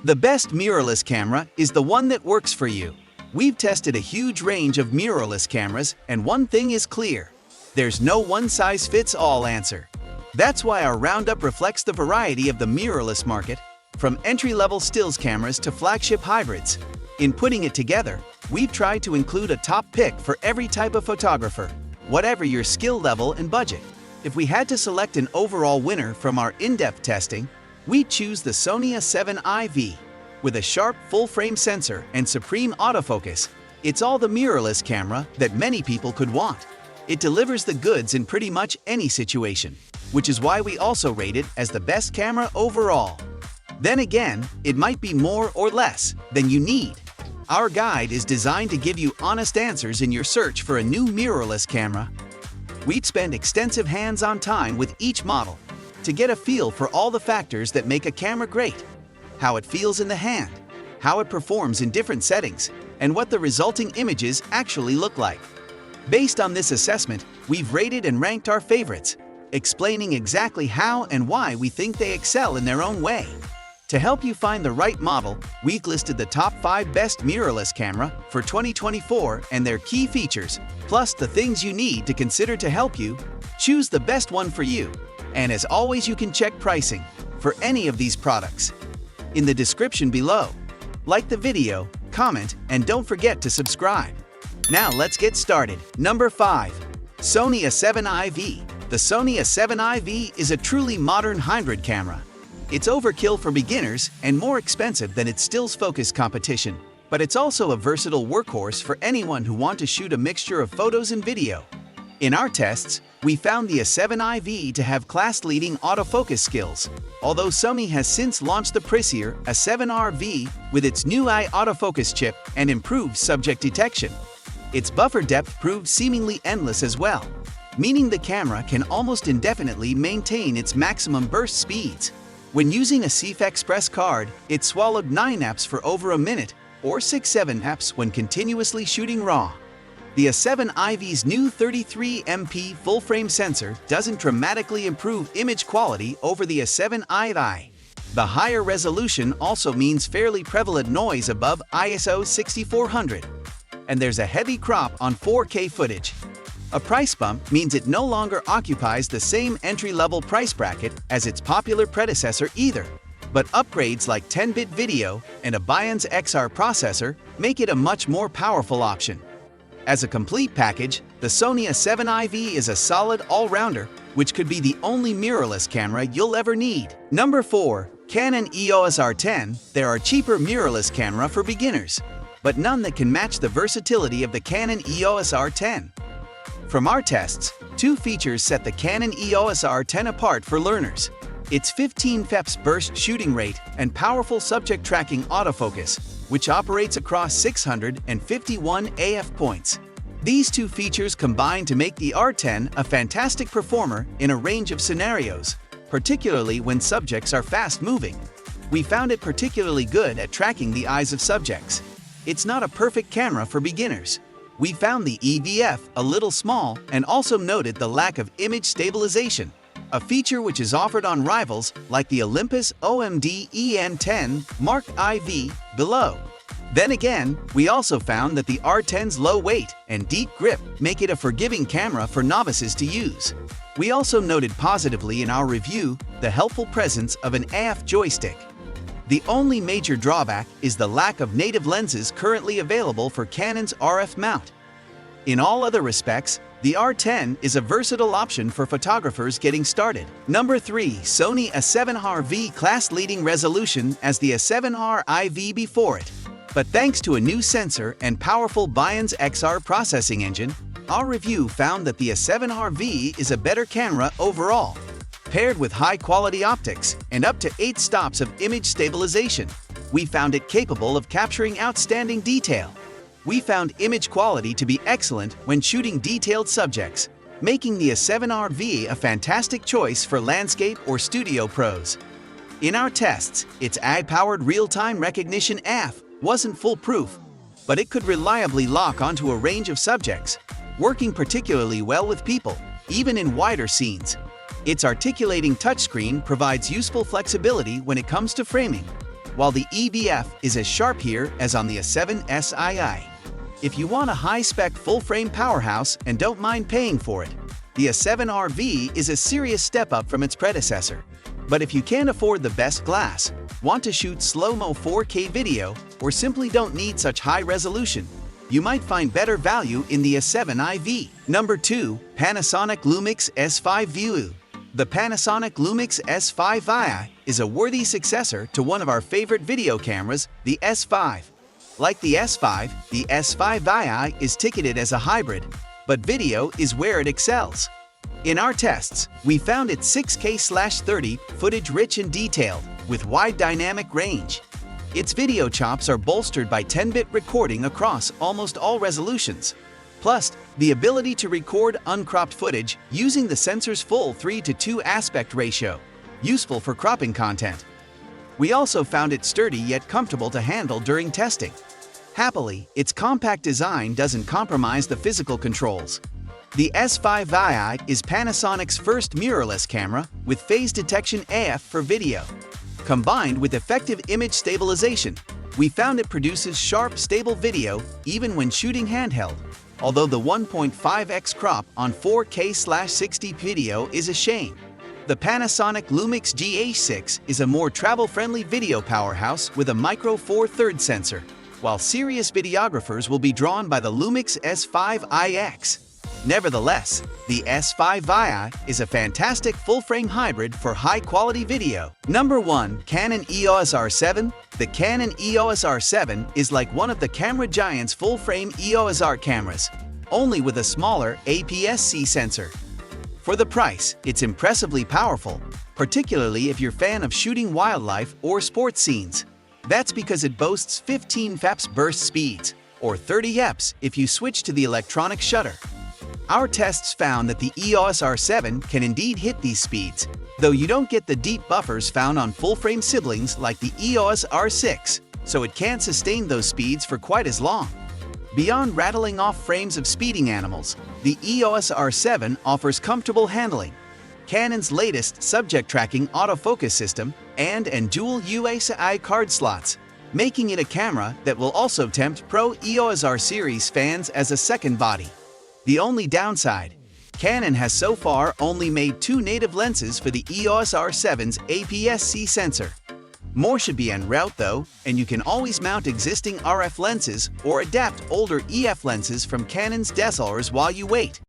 The best mirrorless camera is the one that works for you. We've tested a huge range of mirrorless cameras, and one thing is clear. There's no one-size-fits-all answer. That's why our roundup reflects the variety of the mirrorless market, from entry-level stills cameras to flagship hybrids. In putting it together, we've tried to include a top pick for every type of photographer, whatever your skill level and budget. If we had to select an overall winner from our in-depth testing, we'd choose the Sony A7 IV. With a sharp full-frame sensor and supreme autofocus, it's all the mirrorless camera that many people could want. It delivers the goods in pretty much any situation, which is why we also rate it as the best camera overall. Then again, it might be more or less than you need. Our guide is designed to give you honest answers in your search for a new mirrorless camera. We'd spend extensive hands-on time with each model to get a feel for all the factors that make a camera great: how it feels in the hand, how it performs in different settings, and what the resulting images actually look like. Based on this assessment, we've rated and ranked our favorites, explaining exactly how and why we think they excel in their own way. To help you find the right model, we've listed the top 5 best mirrorless camera for 2024 and their key features, plus the things you need to consider to help you choose the best one for you. And as always, you can check pricing for any of these products in the description below. Like the video, comment, and don't forget to subscribe. Now let's get started. Number 5. Sony A7 IV. The Sony A7 IV is a truly modern hybrid camera. It's overkill for beginners and more expensive than its stills-focused competition, but it's also a versatile workhorse for anyone who wants to shoot a mixture of photos and video. In our tests, we found the A7 IV to have class-leading autofocus skills, although Sony has since launched the pricier A7RV with its new eye autofocus chip and improved subject detection. Its buffer depth proved seemingly endless as well, meaning the camera can almost indefinitely maintain its maximum burst speeds. When using a CF Express card, it swallowed 9 apps for over a minute, or 6-7 apps when continuously shooting RAW. The A7 IV's new 33MP full-frame sensor doesn't dramatically improve image quality over the A7 IV. The higher resolution also means fairly prevalent noise above ISO 6400, and there's a heavy crop on 4K footage. A price bump means it no longer occupies the same entry-level price bracket as its popular predecessor either, but upgrades like 10-bit video and a Bions XR processor make it a much more powerful option. As a complete package, the Sony A7 IV is a solid all-rounder, which could be the only mirrorless camera you'll ever need. Number 4. Canon EOS R10. There are cheaper mirrorless camera for beginners, but none that can match the versatility of the Canon EOS R10. From our tests, 2 features set the Canon EOS R10 apart for learners: its 15 fps burst shooting rate and powerful subject tracking autofocus, which operates across 651 AF points. These 2 features combine to make the R10 a fantastic performer in a range of scenarios, particularly when subjects are fast-moving. We found it particularly good at tracking the eyes of subjects. It's not a perfect camera for beginners. We found the EVF a little small and also noted the lack of image stabilization, a feature which is offered on rivals like the Olympus OMD EN10 Mark IV below. Then again, we also found that the R10's low weight and deep grip make it a forgiving camera for novices to use. We also noted positively in our review the helpful presence of an AF joystick. The only major drawback is the lack of native lenses currently available for Canon's RF mount. In all other respects, the R10 is a versatile option for photographers getting started. Number 3. Sony A7RV. Class-leading resolution as the A7R IV before it. But thanks to a new sensor and powerful Bions XR processing engine, our review found that the A7RV is a better camera overall. Paired with high-quality optics and up to 8 stops of image stabilization, we found it capable of capturing outstanding detail. We found image quality to be excellent when shooting detailed subjects, making the A7RV a fantastic choice for landscape or studio pros. In our tests, its AI-powered real-time recognition AF wasn't foolproof, but it could reliably lock onto a range of subjects, working particularly well with people, even in wider scenes. Its articulating touchscreen provides useful flexibility when it comes to framing. while the EVF is as sharp here as on the A7 III. If you want a high-spec full-frame powerhouse and don't mind paying for it, the A7RV is a serious step up from its predecessor. But if you can't afford the best glass, want to shoot slow-mo 4K video, or simply don't need such high resolution, you might find better value in the A7 IV. Number 2. Panasonic Lumix S5 VU. The Panasonic Lumix S5 II is a worthy successor to one of our favorite video cameras, the S5. Like the S5, the S5 II is ticketed as a hybrid, but video is where it excels. In our tests, we found it 6K/30 footage rich and detailed, with wide dynamic range. Its video chops are bolstered by 10-bit recording across almost all resolutions, plus the ability to record uncropped footage using the sensor's full 3:2 aspect ratio, useful for cropping content. We also found it sturdy yet comfortable to handle during testing. Happily, its compact design doesn't compromise the physical controls. The S5 II is Panasonic's first mirrorless camera with phase detection AF for video. Combined with effective image stabilization, we found it produces sharp, stable video even when shooting handheld, although the 1.5x crop on 4K/60 video is a shame. The Panasonic Lumix GH6 is a more travel-friendly video powerhouse with a micro Four Thirds sensor, while serious videographers will be drawn by the Lumix S5 iX. Nevertheless, the S5 II is a fantastic full-frame hybrid for high-quality video. Number 1. Canon EOS R7. The Canon EOS R7 is like one of the camera giant's full-frame EOS R cameras, only with a smaller APS-C sensor. For the price, it's impressively powerful, particularly if you're a fan of shooting wildlife or sports scenes. That's because it boasts 15 fps burst speeds, or 30 fps if you switch to the electronic shutter. Our tests found that the EOS R7 can indeed hit these speeds, though you don't get the deep buffers found on full-frame siblings like the EOS R6, so it can't sustain those speeds for quite as long. Beyond rattling off frames of speeding animals, the EOS R7 offers comfortable handling, Canon's latest subject tracking autofocus system, and dual USB card slots, making it a camera that will also tempt pro EOS R series fans as a second body. The only downside, Canon has so far only made 2 native lenses for the EOS R7's APS-C sensor. More should be en route though, and you can always mount existing RF lenses or adapt older EF lenses from Canon's DSLRs while you wait.